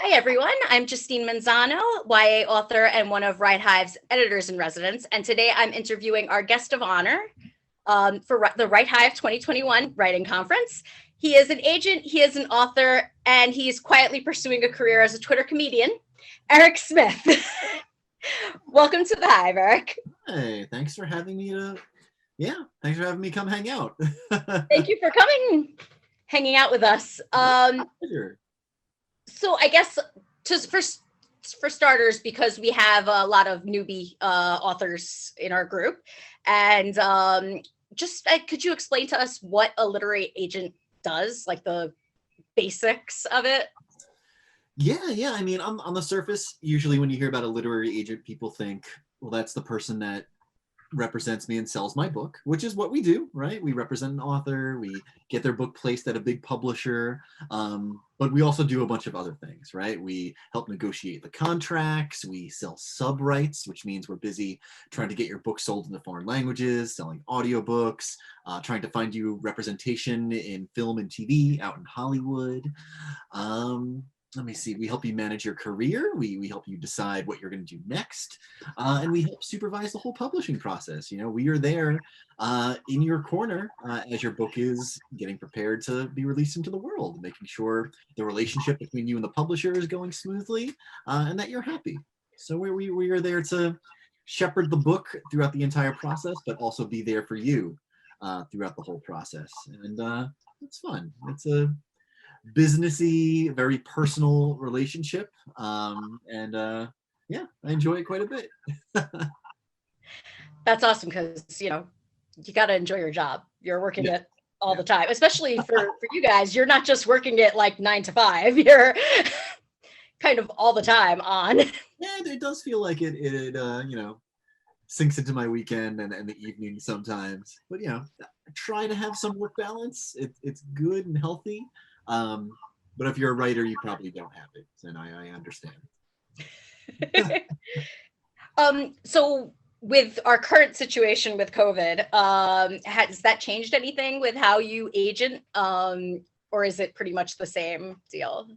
Hi, everyone. I'm Justine Manzano, YA author and one of WriteHive's editors-in-residence. And today I'm interviewing our guest of honor for the WriteHive 2021 Writing Conference. He is an agent, he is an author, and he's quietly pursuing a career as a Twitter comedian, Eric Smith. Welcome to the Hive, Eric. Hey, thanks for having me thanks for having me come hang out. Thank you for coming, hanging out with us. Sure. So I guess for starters, because we have a lot of newbie authors in our group, and could you explain to us what a literary agent does, like the basics of it? Yeah. I mean, on the surface, usually when you hear about a literary agent, people think, well, that's the person that represents me and sells my book, which is what we do, right? We represent an author, we get their book placed at a big publisher, but we also do a bunch of other things, right? We help negotiate the contracts, we sell sub rights, which means we're busy trying to get your book sold into foreign languages, selling audiobooks, trying to find you representation in film and TV out in Hollywood. Let me see, we help you manage your career, we help you decide what you're going to do next, and we help supervise the whole publishing process. You know, we are there in your corner as your book is getting prepared to be released into the world, making sure the relationship between you and the publisher is going smoothly, and that you're happy. So we are there to shepherd the book throughout the entire process, but also be there for you throughout the whole process. And it's fun. It's a businessy, very personal relationship. Yeah, I enjoy it quite a bit. That's awesome because, you got to enjoy your job. You're working it all the time, especially for you guys. You're not just working it like 9 to 5. You're kind of all the time on. Yeah, it does feel like it sinks into my weekend and the evening sometimes. But, I try to have some work balance. It's good and healthy. But if you're a writer, you probably don't have it, and I understand. So with our current situation with COVID, has that changed anything with how you agent, or is it pretty much the same deal?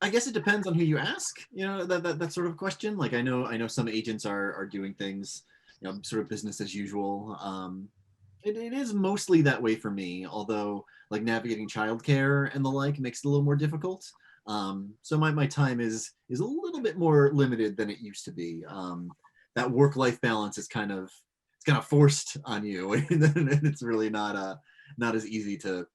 I guess it depends on who you ask. That sort of question. Like I know some agents are doing things, sort of business as usual. It is mostly that way for me, although like navigating childcare and the like makes it a little more difficult. So my time is a little bit more limited than it used to be. That work-life balance is kind of forced on you, and it's really not as easy to,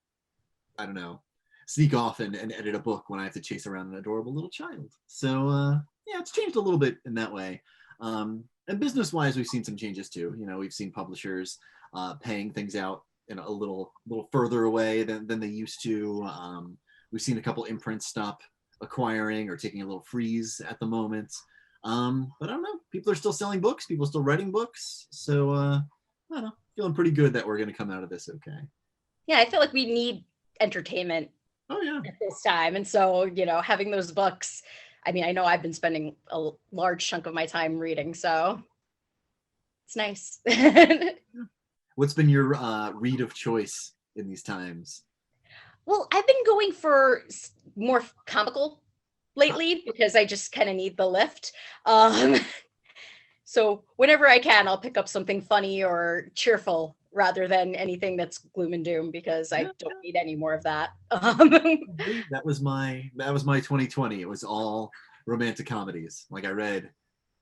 I don't know, sneak off and edit a book when I have to chase around an adorable little child. So yeah, it's changed a little bit in that way. And business-wise, we've seen some changes too. We've seen publishers paying things out in a little further away than they used to. We've seen a couple imprints stop acquiring or taking a little freeze at the moment. But I don't know. People are still selling books. People are still writing books. So I don't know. Feeling pretty good that we're going to come out of this okay. Yeah, I feel like we need entertainment. Oh yeah. At this time, and so having those books. I mean, I know I've been spending a large chunk of my time reading, so it's nice. What's been your read of choice in these times? Well, I've been going for more comical lately because I just kind of need the lift. So whenever I can, I'll pick up something funny or cheerful rather than anything that's gloom and doom, because I don't need any more of that. That was my 2020. It was all romantic comedies. Like I read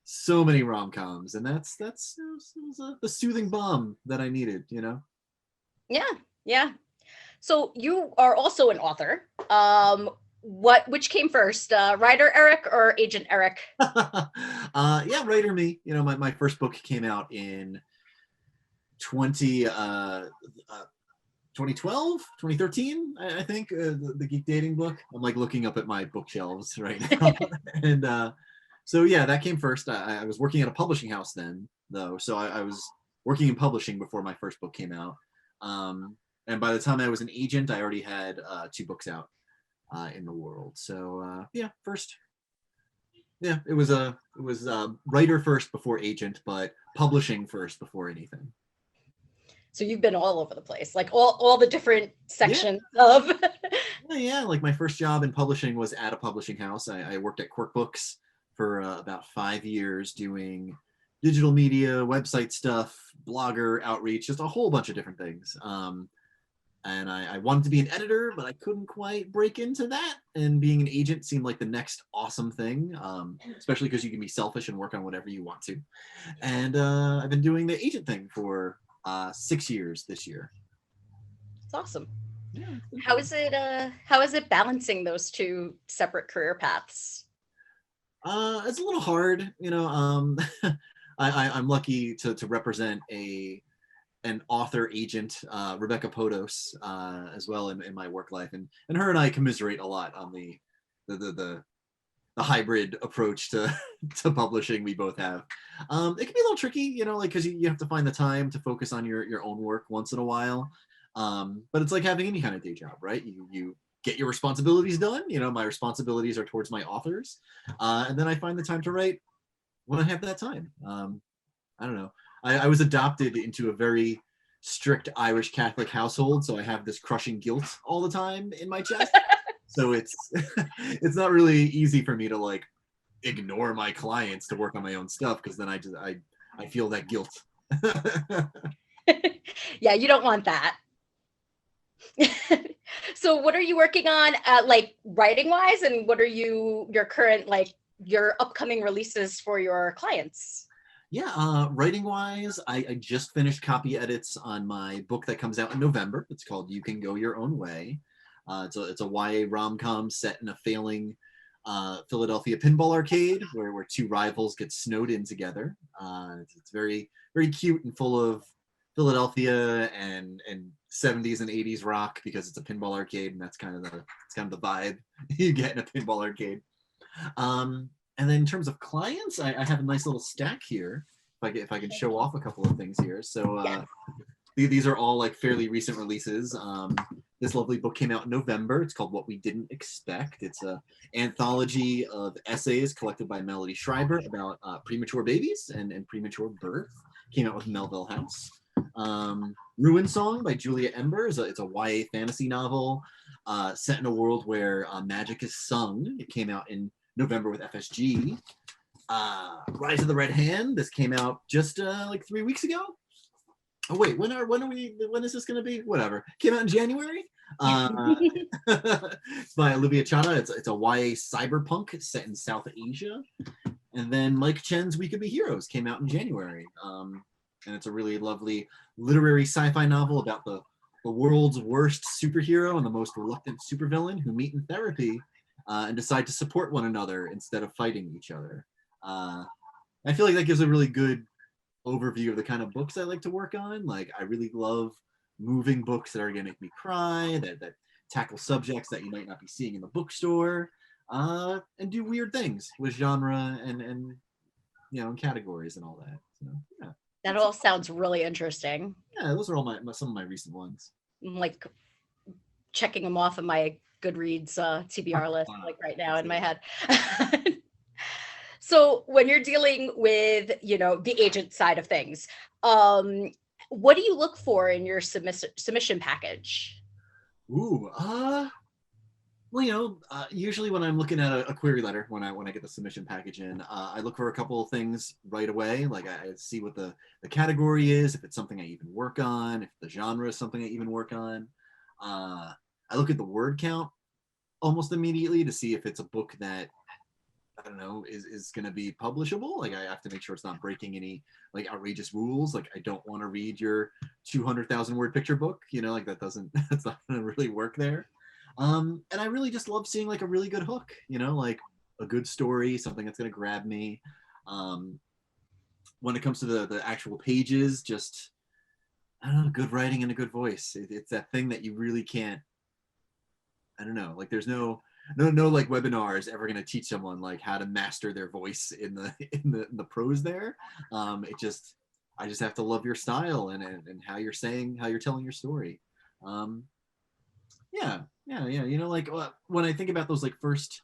so many rom-coms, and that's the soothing balm that I needed. Yeah. So you are also an author. Which came first, writer Eric or agent Eric? Yeah, writer me. My first book came out in 2012, 2013, I think, the Geek Dating book. I'm like looking up at my bookshelves right now. And so yeah, that came first. I was working at a publishing house then, though, so I was working in publishing before my first book came out. And by the time I was an agent, I already had 2 books out in the world. So yeah, first. Yeah, it was writer first before agent, but publishing first before anything. So you've been all over the place, like all the different sections of. Yeah, like my first job in publishing was at a publishing house. I worked at Quirk Books for about 5 years doing digital media, website stuff, blogger outreach, just a whole bunch of different things. And I wanted to be an editor, but I couldn't quite break into that. And being an agent seemed like the next awesome thing, especially because you can be selfish and work on whatever you want to. And I've been doing the agent thing for 6 years this year. It's awesome. Yeah, How is it balancing those two separate career paths? it's a little hard, you know. I'm lucky to represent an author agent, Rebecca Podos, as well in my work life, and her and I commiserate a lot on the hybrid approach to to publishing we both have. It can be a little tricky, you know, like because you have to find the time to focus on your own work once in a while. But it's like having any kind of day job, right? You get your responsibilities done. You know, my responsibilities are towards my authors, and then I find the time to write when I have that time. I don't know. I was adopted into a very strict Irish Catholic household, so I have this crushing guilt all the time in my chest. So it's it's not really easy for me to like ignore my clients to work on my own stuff because then I feel that guilt. Yeah, you don't want that. So what are you working on like writing wise, and what are your current like your upcoming releases for your clients? Yeah, writing wise, I just finished copy edits on my book that comes out in November. It's called You Can Go Your Own Way. It's a YA rom-com set in a failing Philadelphia pinball arcade where two rivals get snowed in together. It's very very cute and full of Philadelphia and 70s and 80s rock because it's a pinball arcade and that's kind of the vibe you get in a pinball arcade. And then in terms of clients, I have a nice little stack here. If I can show off a couple of things here. So these are all like fairly recent releases. This lovely book came out in November. It's called What We Didn't Expect. It's a anthology of essays collected by Melody Schreiber about premature babies and premature birth. Came out with Melville House. Ruinsong by Julia Ember it's a YA fantasy novel set in a world where magic is sung. It came out in November with FSG. Rise of the Red Hand. This came out just like 3 weeks ago. Oh wait, when is this going to be? Whatever. Came out in January. It's by Olivia Chadha. It's a YA cyberpunk set in South Asia. And then Mike Chen's We Could Be Heroes came out in January. And it's a really lovely literary sci-fi novel about the world's worst superhero and the most reluctant supervillain who meet in therapy and decide to support one another instead of fighting each other. I feel like that gives a really good overview of the kind of books I like to work on. Like I really love moving books that are going to make me cry, that tackle subjects that you might not be seeing in the bookstore, and do weird things with genre and you know categories and all that. So yeah. That all sounds really interesting. Yeah, those are all some of my recent ones. I'm like checking them off of my Goodreads TBR list like right now in my head. So when you're dealing with, you know, the agent side of things, what do you look for in your submission package? Ooh, well, you know, usually when I'm looking at a query letter, when I get the submission package in, I look for a couple of things right away. Like I see what the category is, if it's something I even work on, if the genre is something I even work on. I look at the word count almost immediately to see if it's a book that I don't know is going to be publishable. Like I have to make sure it's not breaking any like outrageous rules. Like I don't want to read your 200,000 word picture book. You know, like that's not going to really work there. And I really just love seeing like a really good hook. You know, like a good story, something that's going to grab me. When it comes to the actual pages, just I don't know, good writing and a good voice. It's that thing that you really can't. I don't know. Like there's no like webinars ever going to teach someone like how to master their voice in the prose there. I just have to love your style and how you're telling your story. Yeah. You know, like when I think about those like first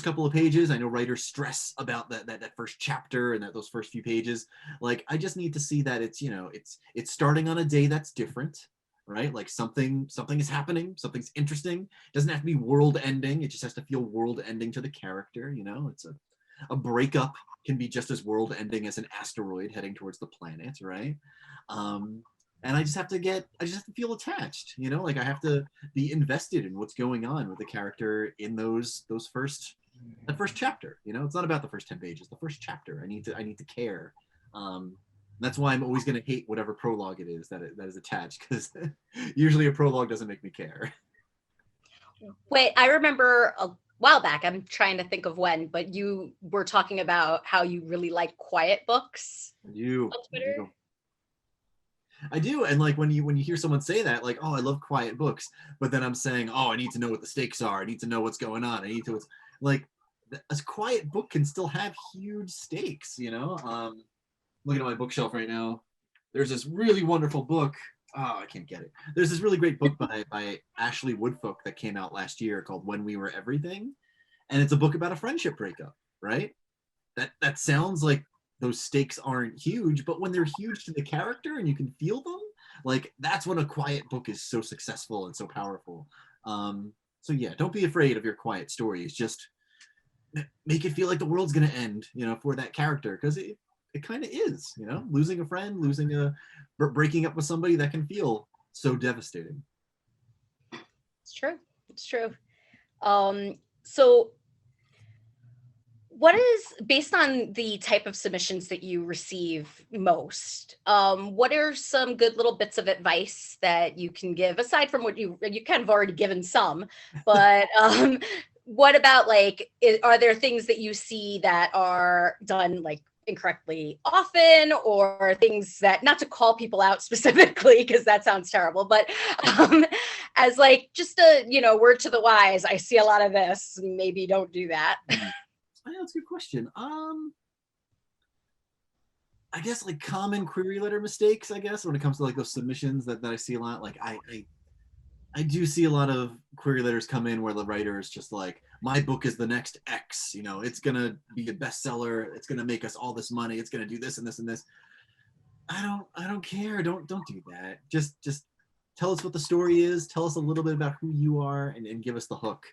couple of pages, I know writers stress about that first chapter and those first few pages. Like I just need to see that it's, you know, it's starting on a day that's different. right? Like something is happening, something's interesting. It doesn't have to be world ending. It just has to feel world ending to the character, you know? It's a breakup can be just as world ending as an asteroid heading towards the planet, right? And I just have to feel attached, you know? Like I have to be invested in what's going on with the character in that first chapter, you know? It's not about the first 10 pages, the first chapter. I need to care. That's why I'm always going to hate whatever prologue it is that is attached, because usually a prologue doesn't make me care. Wait, I remember a while back, I'm trying to think of when, but you were talking about how you really like quiet books on Twitter. I do. And like when you hear someone say that, like, oh, I love quiet books, but then I'm saying, oh, I need to know what the stakes are. I need to know what's going on. I need to, like, a quiet book can still have huge stakes, you know? Looking at my bookshelf right now, there's this really wonderful book. Oh, I can't get it. There's this really great book by Ashley Woodfolk that came out last year called When We Were Everything. And it's a book about a friendship breakup, right? That sounds like those stakes aren't huge, but when they're huge to the character and you can feel them, like that's when a quiet book is so successful and so powerful. So yeah, don't be afraid of your quiet stories. Just make it feel like the world's gonna end, you know, for that character, because it kind of is, you know, losing a friend, breaking up with somebody, that can feel so devastating. It's true. It's true. So what is, based on the type of submissions that you receive most, what are some good little bits of advice that you can give, aside from what you kind of already given some, but what about, like, are there things that you see that are done like incorrectly often, or things that, not to call people out specifically because that sounds terrible, but as like just a, you know, word to the wise, I see a lot of this, maybe don't do that. Yeah, that's a good question. I guess like common query letter mistakes, I guess, when it comes to like those submissions that I see a lot. Like I do see a lot of query letters come in where the writer is just like, my book is the next X, you know, it's gonna be a bestseller, it's gonna make us all this money, it's gonna do this and this and this. I don't care. Don't do that. Just tell us what the story is, tell us a little bit about who you are, and give us the hook.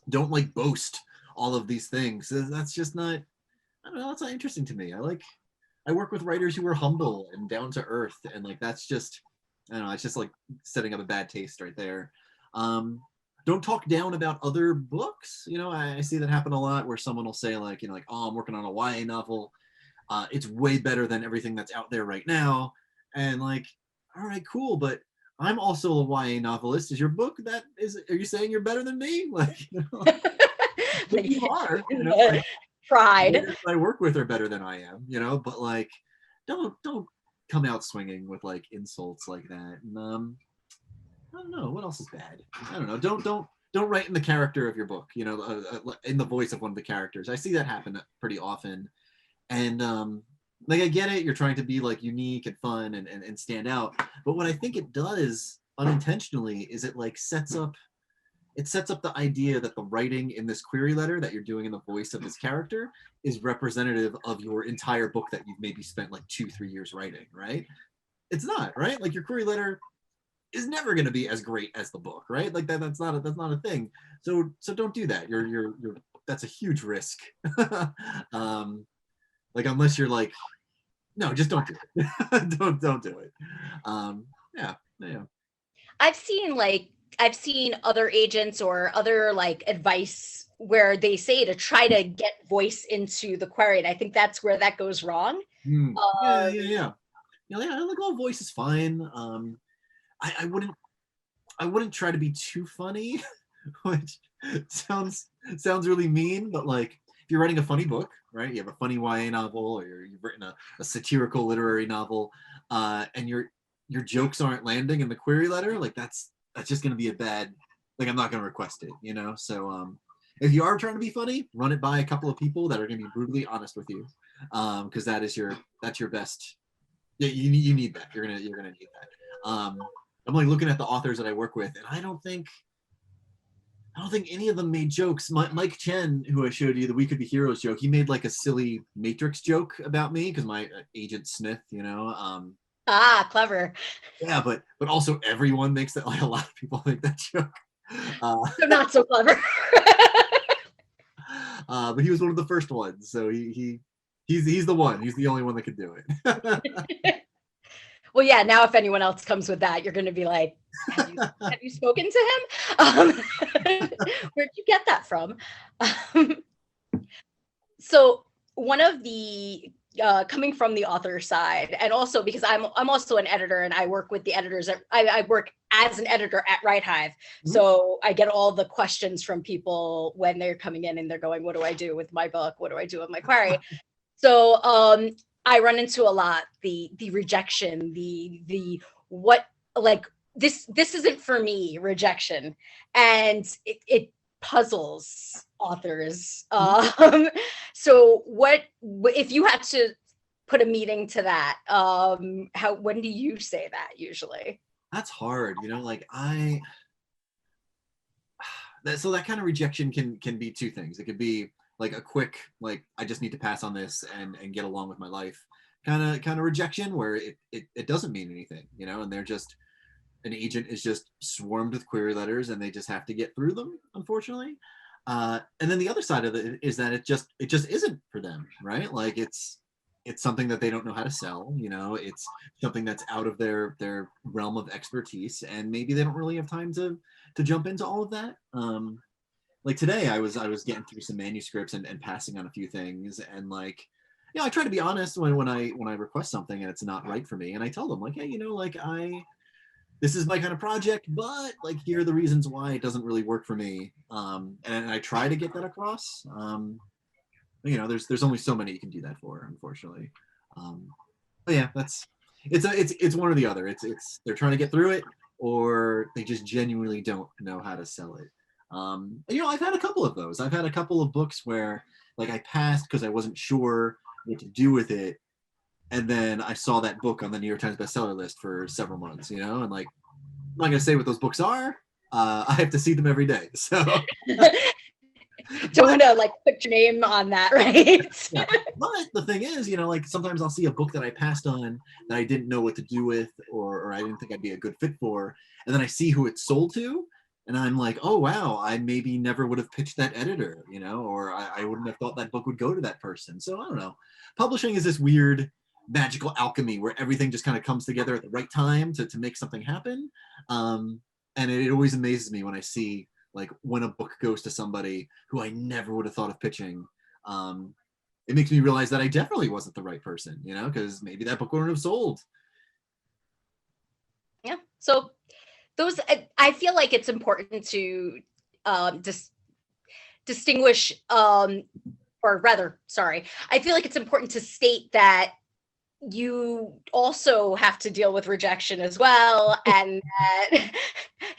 Don't like boast all of these things. That's just not, I don't know, that's not interesting to me. I work with writers who are humble and down to earth, and like that's just, I don't know, it's just like setting up a bad taste right there. Don't talk down about other books. You know, I see that happen a lot where someone will say like, you know, like, oh, I'm working on a YA novel. It's way better than everything that's out there right now. And like, all right, cool, but I'm also a YA novelist. Is your book are you saying you're better than me? Like, you know, but you are, you know, like, Pride. I work with are better than I am, you know, but like, don't come out swinging with like insults like that. And I don't know what else is bad. I don't know. Don't write in the character of your book, you know, in the voice of one of the characters. I see that happen pretty often, and like I get it. You're trying to be like unique and fun and stand out, but what I think it does unintentionally is it like sets up the idea that the writing in this query letter that you're doing in the voice of this character is representative of your entire book that you've maybe spent like 2-3 years writing, right? It's not, right? Like your query letter is never going to be as great as the book, right? Like that's not a thing. So don't do that. You're that's a huge risk. Like unless you're like, no, just don't do it. don't do it. Yeah. I've seen other agents or other like advice where they say to try to get voice into the query, and I think that's where that goes wrong. Yeah. Yeah, like all voice is fine. I wouldn't try to be too funny, which sounds really mean, but like if you're writing a funny book, right? You have a funny YA novel, or you've written a satirical literary novel, and your jokes aren't landing in the query letter, like that's just gonna be a bad, like I'm not gonna request it, you know? So if you are trying to be funny, run it by a couple of people that are gonna be brutally honest with you. Because that's your best. Yeah, you need that. You're gonna need that. I'm like looking at the authors that I work with, and I don't think any of them made jokes. Mike Chen, who I showed you the We Could Be Heroes joke, he made like a silly Matrix joke about me because my agent Smith, you know, Ah, clever. Yeah, but also everyone makes that, like a lot of people make that joke. So not so clever. But he was one of the first ones, so he's the one. He's the only one that could do it. Well, yeah, now if anyone else comes with that, you're going to be like, have you spoken to him? Where'd you get that from? So one of the coming from the author side, and also because I'm also an editor and I work with the editors. I work as an editor at WriteHive, so I get all the questions from people when they're coming in and they're going, "What do I do with my book? What do I do with my query?" So I run into a lot the rejection, the what, like this isn't for me rejection, and it puzzles authors. So what if you had to put a meaning to that? When do you say that usually? That's hard, like so that kind of rejection can be two things. It could be like a quick, like, I just need to pass on this and get along with my life kind of rejection, where it doesn't mean anything, and they're just, an agent is just swarmed with query letters and they just have to get through them, unfortunately. And then the other side of it is that it just isn't for them, right? Like it's something that they don't know how to sell, it's something that's out of their realm of expertise, and maybe they don't really have time to jump into all of that. Like today I was getting through some manuscripts and passing on a few things, and like, I try to be honest when I request something and it's not right for me, and I tell them like, hey, like this is my kind of project, but like here are the reasons why it doesn't really work for me. And I try to get that across. There's only so many you can do that for, unfortunately. But yeah, it's one or the other. It's they're trying to get through it, or they just genuinely don't know how to sell it. I've had a couple of those. I've had a couple of books where like I passed because I wasn't sure what to do with it, and then I saw that book on the New York Times bestseller list for several months, and like, I'm not gonna say what those books are. I have to see them every day, so Don't want to like put your name on that, right? yeah. But the thing is, like sometimes I'll see a book that I passed on that I didn't know what to do with, or I didn't think I'd be a good fit for, and then I see who it's sold to, and I'm like, oh wow, I maybe never would have pitched that editor, or I wouldn't have thought that book would go to that person. So I don't know. Publishing is this weird magical alchemy where everything just kind of comes together at the right time to make something happen. And it always amazes me when I see like when a book goes to somebody who I never would have thought of pitching. It makes me realize that I definitely wasn't the right person, because maybe that book wouldn't have sold. Yeah. So those, I feel like it's important to distinguish, or rather, sorry, I feel like it's important to state that you also have to deal with rejection as well, and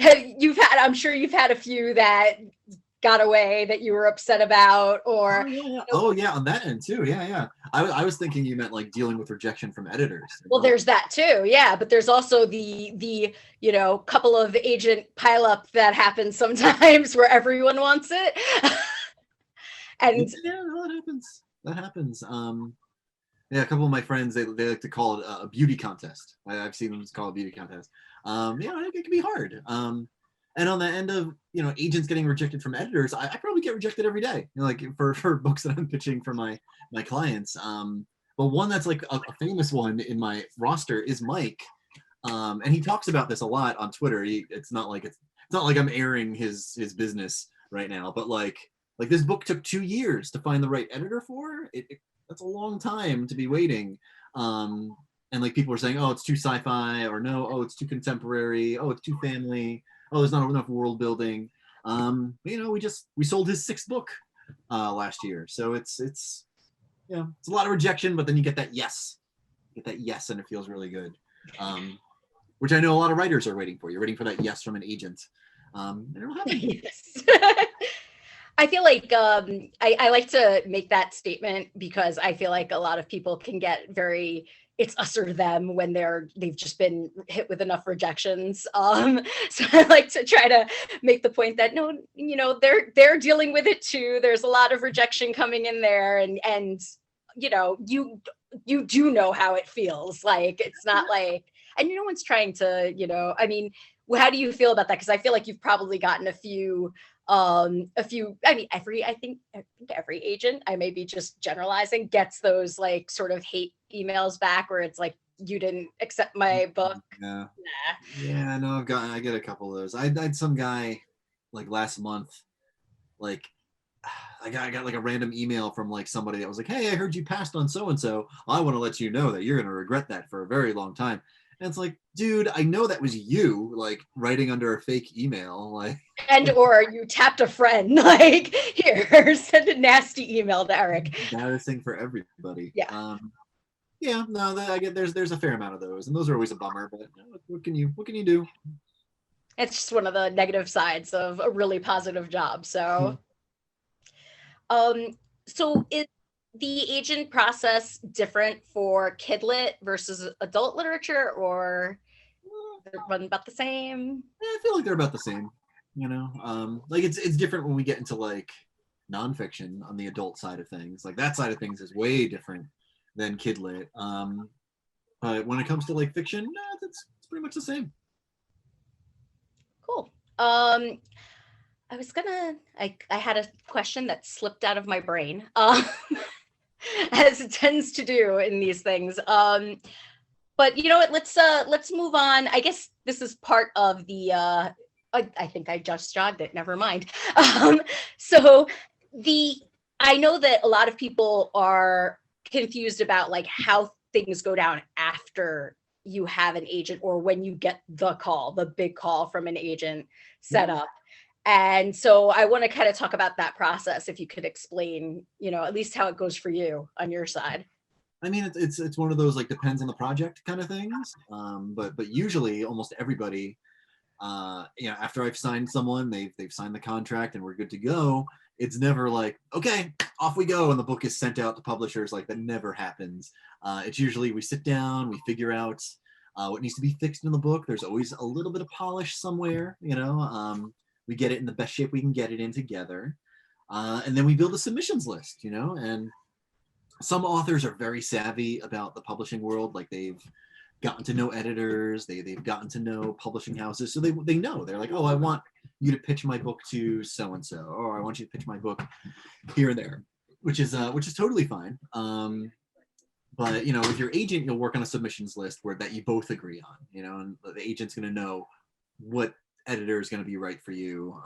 that I'm sure you've had a few that got away that you were upset about, or oh yeah, on that end too. Yeah. I was thinking you meant like dealing with rejection from editors. Well, there's that too, yeah, but there's also the couple of agent pileup that happens sometimes where everyone wants it. And yeah, no, that happens. Yeah, a couple of my friends, they like to call it a beauty contest. I've seen them call it a beauty contest. It can be hard. And on the end of agents getting rejected from editors, I probably get rejected every day. Like for books that I'm pitching for my clients. But one that's like a famous one in my roster is Mike, and he talks about this a lot on Twitter. It's not like I'm airing his business right now, but like this book took 2 years to find the right editor for. That's a long time to be waiting. And like people are saying, oh, it's too sci-fi, or no, oh, it's too contemporary, oh, it's too family, oh, there's not enough world building. We sold his 6th book last year. So it's a lot of rejection, but then you get that yes, and it feels really good. Which I know a lot of writers are waiting for. You're waiting for that yes from an agent. And it'll happen. Yes. I feel like I like to make that statement because I feel like a lot of people can get very, it's us or them when they've just been hit with enough rejections. So I like to try to make the point that no, they're dealing with it too. There's a lot of rejection coming in there, and you know, you do know how it feels. Like, it's not like, and no one's trying to, you know, I mean, how do you feel about that? Because I feel like you've probably gotten a few, I mean, I think every agent, I may be just generalizing, gets those like sort of hate emails back where it's like, you didn't accept my book. Yeah. Nah. Yeah, no, I get a couple of those. I had some guy like last month, like I got like a random email from like somebody that was like, "Hey, I heard you passed on so and so. I want to let you know that you're gonna regret that for a very long time." And it's like, dude, I know that was you, like writing under a fake email, like. And or you tapped a friend, like, here, send a nasty email to Eric. Embarrassing for everybody. Yeah. Yeah, no, I get there's a fair amount of those, and those are always a bummer. But what can you do? It's just one of the negative sides of a really positive job. So, so is the agent process different for kidlit versus adult literature, or they run about the same? Yeah, I feel like they're about the same. You know, like it's different when we get into like nonfiction on the adult side of things. Like that side of things is way different than kidlit. But when it comes to like fiction, no, it's pretty much the same. Cool. I had a question that slipped out of my brain, as it tends to do in these things. But you know what? Let's move on. I guess this is part of the. I think I just jogged it. Never mind. So I know that a lot of people are confused about like how things go down after you have an agent or when you get the big call from an agent set up. And so I want to kind of talk about that process. If you could explain, you know, at least how it goes for you on your side. I mean, it's one of those like depends on the project kind of things. But usually almost everybody, you know, after I've signed someone, they've signed the contract and we're good to go. It's never like, okay, off we go, and the book is sent out to publishers. Like that never happens. It's usually we sit down, we figure out what needs to be fixed in the book. There's always a little bit of polish somewhere, you know. We get it in the best shape we can get it in together, and then we build a submissions list, you know. And some authors are very savvy about the publishing world, like they've gotten to know editors, they've gotten to know publishing houses, so they know. They're like, oh, I want you to pitch my book to so and so, or I want you to pitch my book here and there, which is totally fine. But you know, with your agent, you'll work on a submissions list where that you both agree on, you know, and the agent's going to know what editor is going to be right for you,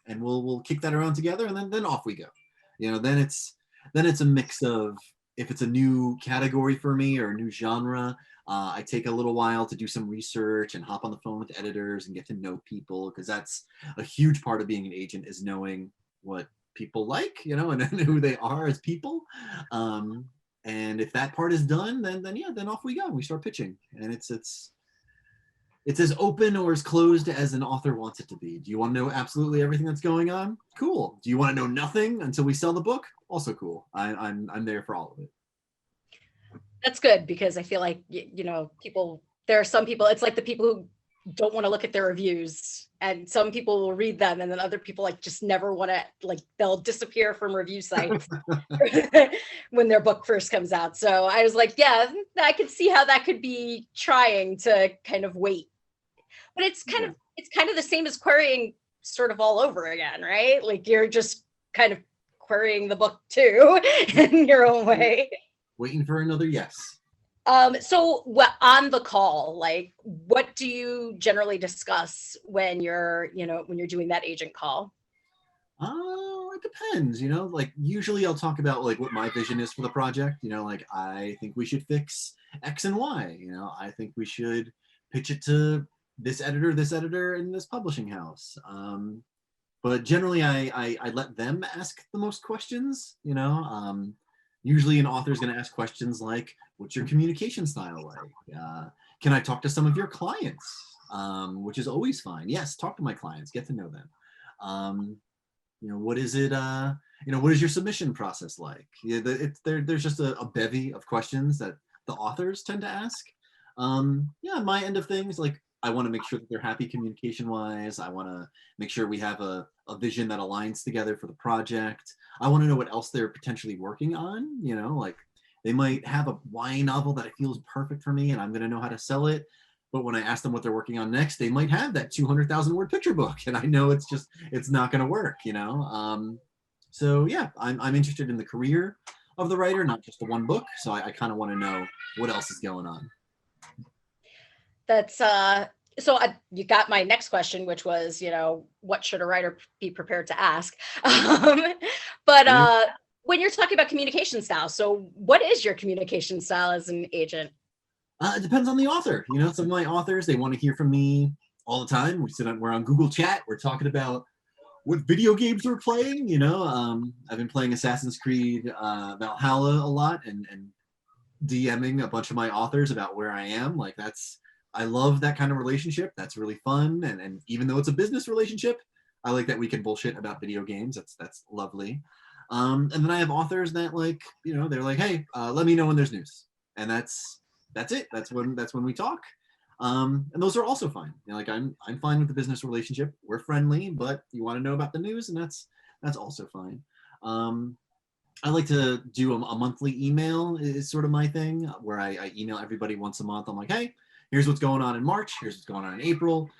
and we'll kick that around together, and then off we go. You know, then it's a mix of, if it's a new category for me or a new genre, I take a little while to do some research and hop on the phone with editors and get to know people, because that's a huge part of being an agent, is knowing what people like, you know, and who they are as people. And if that part is done, then off we go. We start pitching, and it's as open or as closed as an author wants it to be. Do you want to know absolutely everything that's going on? Cool. Do you want to know nothing until we sell the book? Also cool. I'm there for all of it. That's good, because I feel like, you know, there are some people, it's like the people who don't want to look at their reviews, and some people will read them, and then other people like just never want to, like they'll disappear from review sites when their book first comes out. So I was like, yeah, I could see how that could be trying to kind of wait. But it's kind of the same as querying sort of all over again, right? Like you're just kind of querying the book too in your own way. Waiting for another yes. So on the call, like what do you generally discuss when you're doing that agent call? Oh, it depends, you know, like usually I'll talk about like what my vision is for the project, you know, like I think we should fix X and Y, you know, I think we should pitch it to this editor, and this publishing house. But generally I let them ask the most questions, you know. Usually an author is going to ask questions like, what's your communication style like? Can I talk to some of your clients? Which is always fine. Yes, talk to my clients, get to know them. You know, what is it, you know, what is your submission process like? Yeah, there's just a bevy of questions that the authors tend to ask. Yeah, my end of things, like I want to make sure that they're happy communication wise. I want to make sure we have a vision that aligns together for the project. I want to know what else they're potentially working on, you know, like They might have a YA novel that I feel is perfect for me and I'm going to know how to sell it. But when I ask them what they're working on next, they might have that 200,000 word picture book. And I know it's not going to work, you know? So yeah, I'm interested in the career of the writer, not just the one book. So I kind of want to know what else is going on. That's so you got my next question, which was, you know, what should a writer be prepared to ask? But when you're talking about communication style, so what is your communication style as an agent? It depends on the author. You know, some of my authors, they want to hear from me all the time. We're on Google Chat. We're talking about what video games we're playing. You know, I've been playing Assassin's Creed Valhalla a lot and DMing a bunch of my authors about where I am. Like I love that kind of relationship. That's really fun. And even though it's a business relationship, I like that we can bullshit about video games. That's lovely. And then I have authors that like, you know, they're like, hey, let me know when there's news. And that's it. That's when we talk. And those are also fine. You know, like I'm fine with the business relationship. We're friendly, but you want to know about the news, and that's also fine. I like to do a monthly email is sort of my thing, where I email everybody once a month. I'm like, hey, here's what's going on in March. Here's what's going on in April.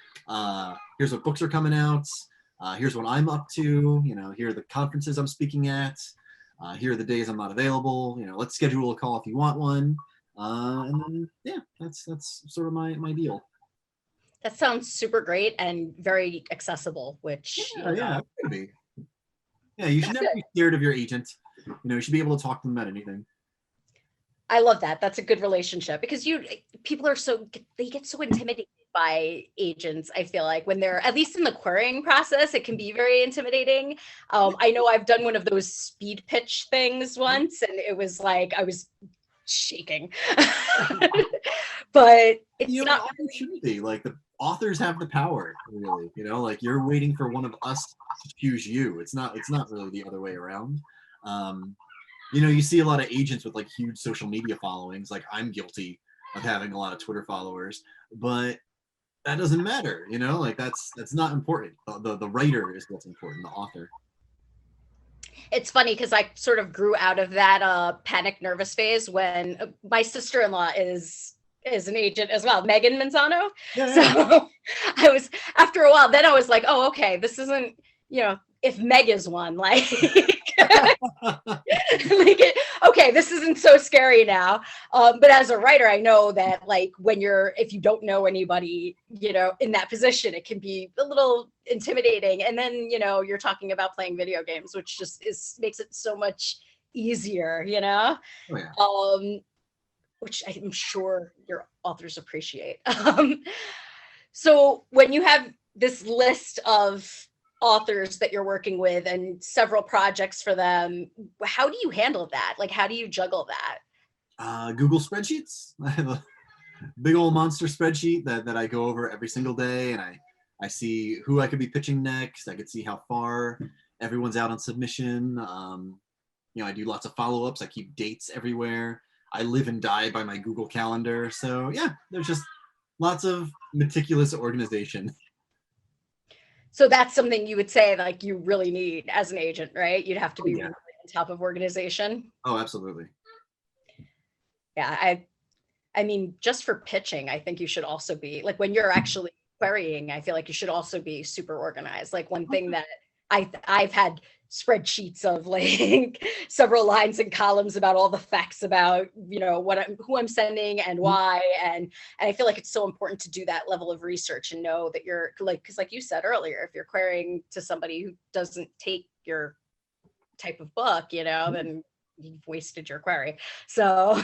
Here's what books are coming out. Here's what I'm up to. You know, here are the conferences I'm speaking at. Here are the days I'm not available. You know, let's schedule a call if you want one. And then, yeah, that's sort of my deal. That sounds super great and very accessible, which Yeah, it could be. Yeah, you should never be scared of your agent. You know, you should be able to talk to them about anything. I love that. That's a good relationship because people are they get so intimidated by agents. I feel like when they're at least in the querying process, it can be very intimidating. I know I've done one of those speed pitch things once, and it was like I was shaking. But it's not. It shouldn't be. Like the authors have the power, really. You know, like you're waiting for one of us to choose you. It's not really the other way around. You know, you see a lot of agents with like huge social media followings. Like I'm guilty of having a lot of Twitter followers, but that doesn't matter. You know, like that's not important. The writer is what's important, the author. It's funny because I sort of grew out of that panic nervous phase when my sister-in-law is an agent as well, Megan Manzano. Yeah. So I was, after a while, then I was like, oh, okay, this isn't, you know, if Meg is one, like, okay, this isn't so scary now. But as a writer, I know that like if you don't know anybody, you know, in that position, it can be a little intimidating. And then, you know, you're talking about playing video games, which just makes it so much easier, you know? Oh, yeah. Which I'm sure your authors appreciate. So when you have this list of authors that you're working with and several projects for them, how do you handle that? Like, how do you juggle that? Google spreadsheets. I have a big old monster spreadsheet that I go over every single day, and I see who I could be pitching next. I could see how far everyone's out on submission. You know, I do lots of follow-ups. I keep dates everywhere. I live and die by my Google Calendar. So yeah, there's just lots of meticulous organization. So that's something you would say like you really need as an agent, right? You'd have to be really on top of organization. Oh, absolutely. Yeah, I mean, just for pitching, I think you should also be like when you're actually querying, I feel like you should also be super organized. Like one thing that I've had spreadsheets of like several lines and columns about all the facts about, you know, who I'm sending and why. And I feel like it's so important to do that level of research and know that you're like, because like you said earlier, if you're querying to somebody who doesn't take your type of book, you know, then you've wasted your query. So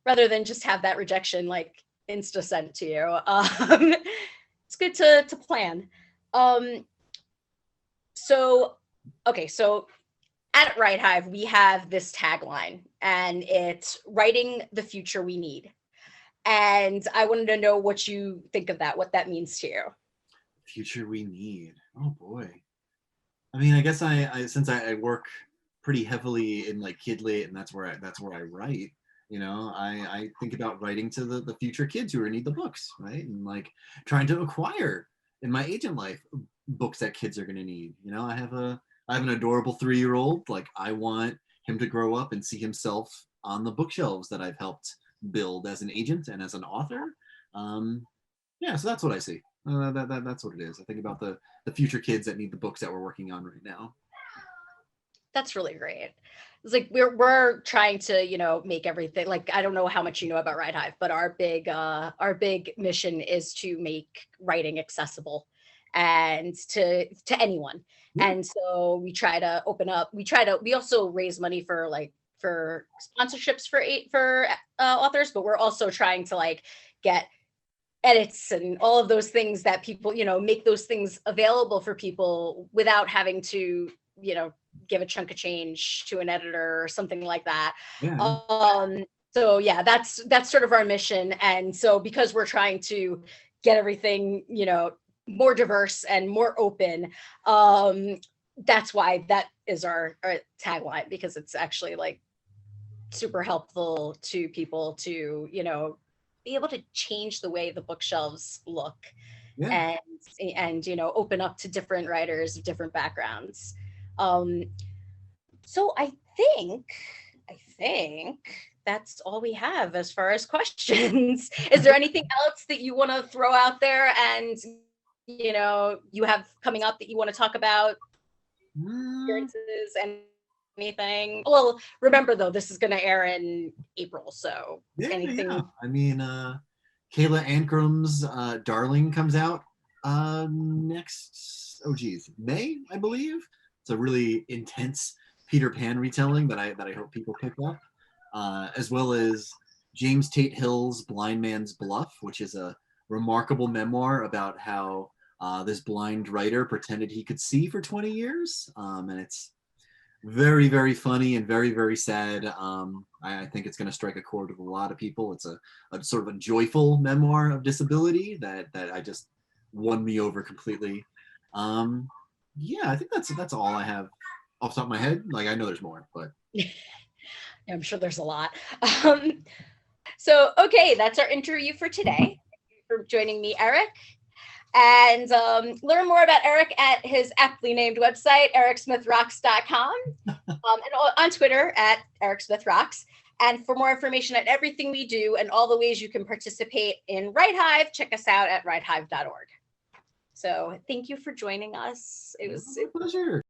rather than just have that rejection like insta sent to you, it's good to plan. So at WriteHive, we have this tagline, and it's writing the future we need. And I wanted to know what you think of that, what that means to you. Future we need. Oh boy. I mean, I guess I since I work pretty heavily in like kid lit, and that's where I write. You know, I think about writing to the future kids who need the books, right? And like trying to acquire in my agent life books that kids are going to need. You know, I have an adorable 3-year-old. Like I want him to grow up and see himself on the bookshelves that I've helped build as an agent and as an author. Yeah, so that's what I see. That's what it is. I think about the future kids that need the books that we're working on right now. That's really great. It's like we're trying to, you know, make everything, like, I don't know how much you know about WriteHive, but our big mission is to make writing accessible and to anyone. Yeah. And so we try to open up, we also raise money for for sponsorships for authors, but we're also trying to like get edits and all of those things that people, you know, make those things available for people without having to, you know, give a chunk of change to an editor or something like that. Yeah. So yeah, that's sort of our mission. And so because we're trying to get everything, you know, more diverse and more open, that's why that is our tagline, because it's actually like super helpful to people to, you know, be able to change the way the bookshelves look, Yeah. and you know, open up to different writers of different backgrounds. So I think that's all we have as far as questions. Is there anything else that you want to throw out there and, you know, you have coming up that you want to talk about? Appearances and anything? Well, remember though, this is going to air in April, so anything. Yeah. I mean, Kayla Ancrum's Darling comes out next, May, I believe. It's a really intense Peter Pan retelling that I hope people pick up, as well as James Tate Hill's Blind Man's Bluff, which is a remarkable memoir about how this blind writer pretended he could see for 20 years, and it's very, very funny and very, very sad. I think it's going to strike a chord with a lot of people. It's a sort of a joyful memoir of disability that I just won me over completely. Yeah, I think that's all I have off the top of my head. Like, I know there's more, but I'm sure there's a lot. So, okay, that's our interview for today. Thank you for joining me, Eric. And learn more about Eric at his aptly named website, ericsmithrocks.com, and on Twitter at ericsmithrocks. And for more information on everything we do and all the ways you can participate in WriteHive, check us out at writehive.org. So thank you for joining us. It was a pleasure.